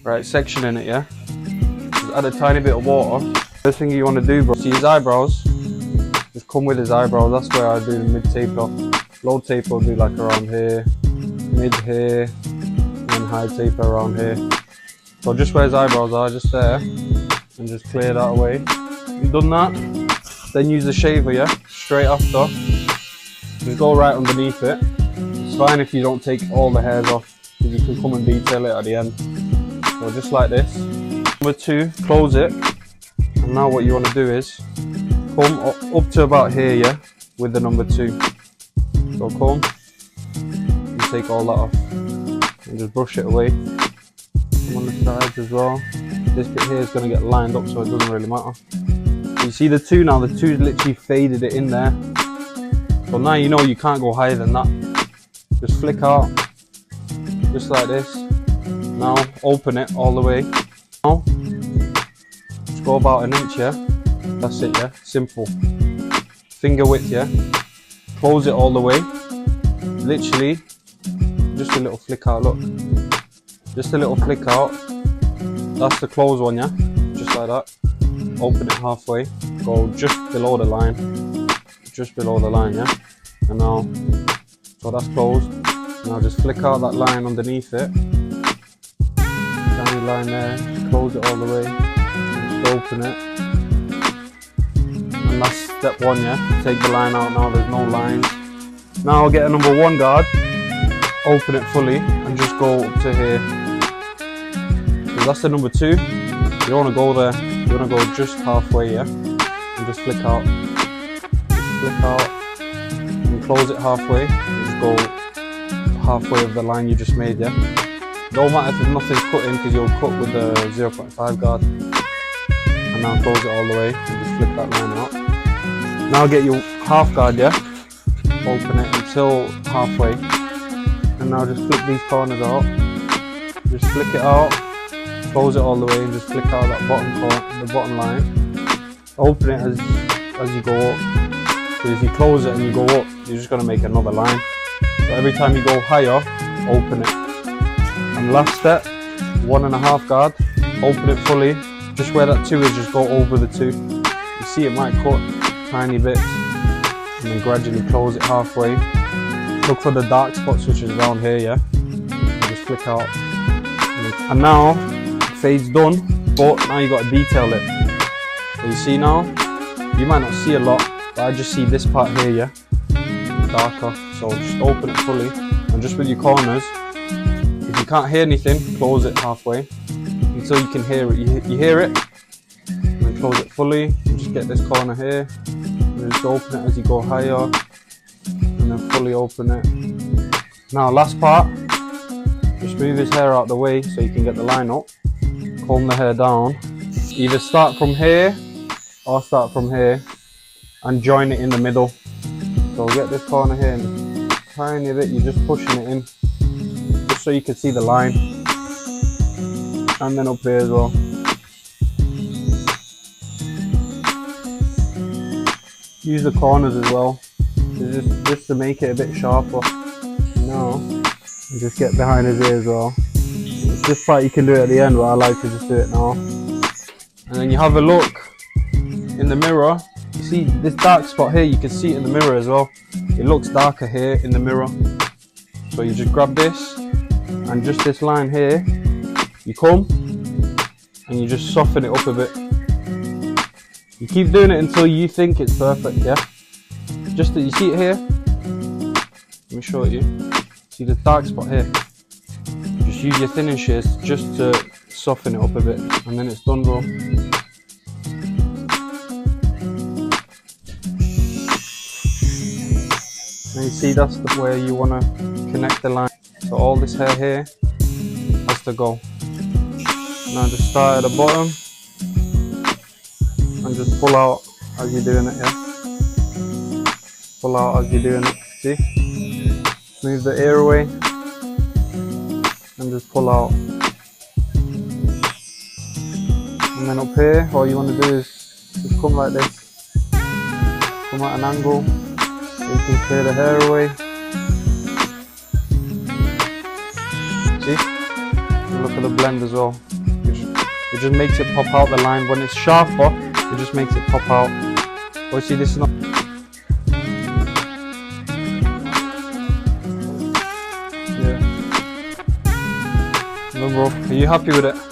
Right, sectioning it, yeah? Just add a tiny bit of water. First thing you want to do, bro, see his eyebrows? Just come with his eyebrows, that's where I do the mid taper. Low taper will do like around here, mid here, and high taper around here. So just where his eyebrows are, just there, and just clear that away. You've done that, then use the shaver, yeah? Straight after. Just go right underneath it. It's fine if you don't take all the hairs off, because you can come and detail it at the end. So just like this. Number 2, close it. And now what you want to do is come up to about here, yeah, with the number 2. So comb and take all that off and just brush it away. Come on the sides as well. This bit here is going to get lined up, so it doesn't really matter. So you see the 2 now, the 2's literally faded it in there. So now you know you can't go higher than that. Just flick out, just like this. Now open it all the way. Now just go about an inch, yeah. That's it, yeah. Simple. Finger width, yeah. Close it all the way. Literally, just a little flick out. Look, just a little flick out. That's the close one, yeah. Just like that. Open it halfway. Go just below the line. Just below the line, yeah. And now, so that's closed. Now just flick out that line underneath it. Tiny line there. Just close it all the way. Just open it. And that's step 1, yeah. Take the line out now. There's no lines. Now I'll get a number 1 guard. Open it fully and just go up to here. So that's the number 2. You don't want to go there. You want to go just halfway, yeah. And just flick out. Just flick out. And close it halfway. And just go halfway of the line you just made, yeah. Don't matter if nothing's cut in, because you'll cut with the 0.5 guard. And now close it all the way and just flick that line out. Now get your half guard, yeah. Open it until halfway. And now just flick these corners out. Just flick it out. Close it all the way and just flick out that bottom corner, the bottom line. Open it as you go up. Because if you close it and you go up, you're just going to make another line. So every time you go higher, open it. And last step, 1.5 guard. Open it fully. Just where that 2 is, just go over the 2. You see it might cut tiny bits. And then gradually close it halfway. Look for the dark spots, which is around here, yeah. And just flick out. And now, fade's done, but now you got to detail it. So you see now, you might not see a lot, but I just see this part here, yeah, darker. So just open it fully, and just with your corners, if you can't hear anything, close it halfway until you can hear it. You hear it, and then close it fully, and just get this corner here, and then just open it as you go higher, and then fully open it. Now last part, just move his hair out the way so you can get the line up. Comb the hair down. Either start from here or start from here and join it in the middle. So get this corner here and tiny bit, you're just pushing it in just so you can see the line. And then up here as well. Use the corners as well, just to make it a bit sharper. Now, just get behind his ear as well. This part you can do it at the end, but I like to just do it now. And then you have a look in the mirror. You see this dark spot here, you can see it in the mirror as well. It looks darker here in the mirror. So you just grab this, and just this line here, you comb, and you just soften it up a bit. You keep doing it until you think it's perfect, yeah? Just that you see it here. Let me show it you. See the dark spot here? Just use your thinning shears just to soften it up a bit, and then it's done, bro. And you see that's the way you want to connect the line. So all this hair here has to go. Now just start at the bottom and just pull out as you're doing it, yeah? Pull out as you're doing it, see? Move the ear away and just pull out. And then up here, all you want to do is just come like this. Come at an angle so you can clear the hair away. See? And look at the blend as well. It just makes it pop out the line. When it's sharper, it just makes it pop out. Oh, see, this is not. Yeah. No, bro. Are you happy with it?